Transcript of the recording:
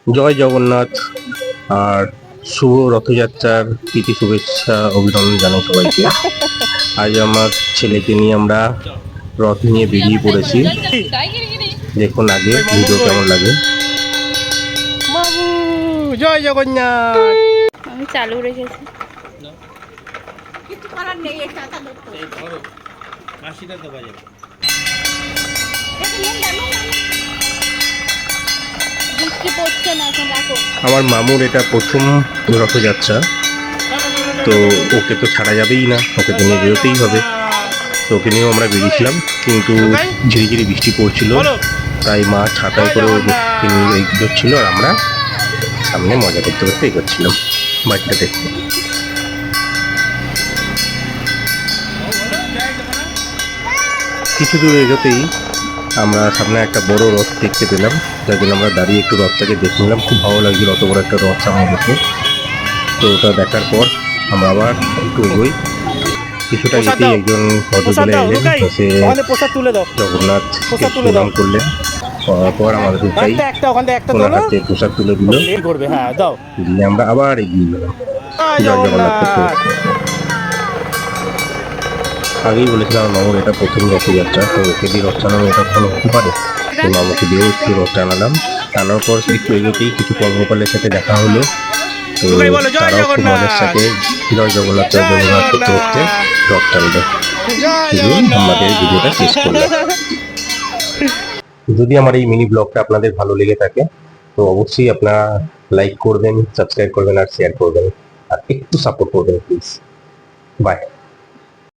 জয় জগন্নাথ আর শুভ রথযাত্রার প্রীতি শুভেচ্ছা অভিনন্দন জানাই সবাইকে। আজ আমার ছেলেকে নিয়ে আমরা রথ নিয়ে বেরিয়ে পড়েছি। দেখুন আগে ভিডিও কেমন লাগে। বাবু জয় জগন্নাথ। আমি চালু রেখেছি। কিছু করার নেই এটা ধরো কাশিটা তো বাজে। বৃষ্টি পড়ছে না এখন, রাখো। আমার মামুর এটা প্রথম রথযাত্রা, তো ওকে তো ছাড়া যাবেই না, ওকে তো নিয়ে বেরোতেই হবে। তো ওকে নিয়েও আমরা বেরিয়েছিলাম, কিন্তু ঝিরিঝিরি বৃষ্টি পড়ছিল, তাই মা ছাতায় করে ওকে নিয়ে এগোচ্ছিল আর আমরা সামনে মজা করতে করতে এগোচ্ছিলাম বাড়িটা দেখতে। কিছু দূর এগোতেই আমরা সামনে একটা বড় রথ দেখতে পেলাম, যার জন্য আমরা দাঁড়িয়ে একটু রথটাকে দেখে নিলাম। খুব ভালো লাগছিল অত বড় একটা রথ সামনে দেখে। তো ওটা দেখার পর আমরা আবার একটু এগোই। কিছুটা যেতেই একজন ভদ্রদলে এলেন, তো সে জগন্নাথ প্রণাম করলেন, করার পর আমাদের ওনার হাতে প্রসাদ তুলে দিল, দিয়ে আমরা আবার এগিয়ে গেলাম জয় জগন্নাথ করতে। আগেই বলেছিলাম মামুর এটা প্রথম রথযাত্রা, তো ওকে দিয়ে রথ টানানো এটা ভালো হতে পারে। তো মামুকে দিয়েও একটু রথ টানালাম। টানার পর একটু এগোতেই কিছু কর্মকালের সাথে দেখা হলো, তো তারাও খুব মজার সাথে জয় জগন্নাথ জয় জগন্নাথ করতে করতে রথ টানলো। আমাদের ভিডিওটা শেষ করলাম। যদি আমার এই মিনি ব্লগটা আপনাদের ভালো লেগে থাকে, তো অবশ্যই আপনারা লাইক করবেন, সাবস্ক্রাইব করবেন আর শেয়ার করবেন, আর একটু সাপোর্ট করবেন প্লিজ। বাই।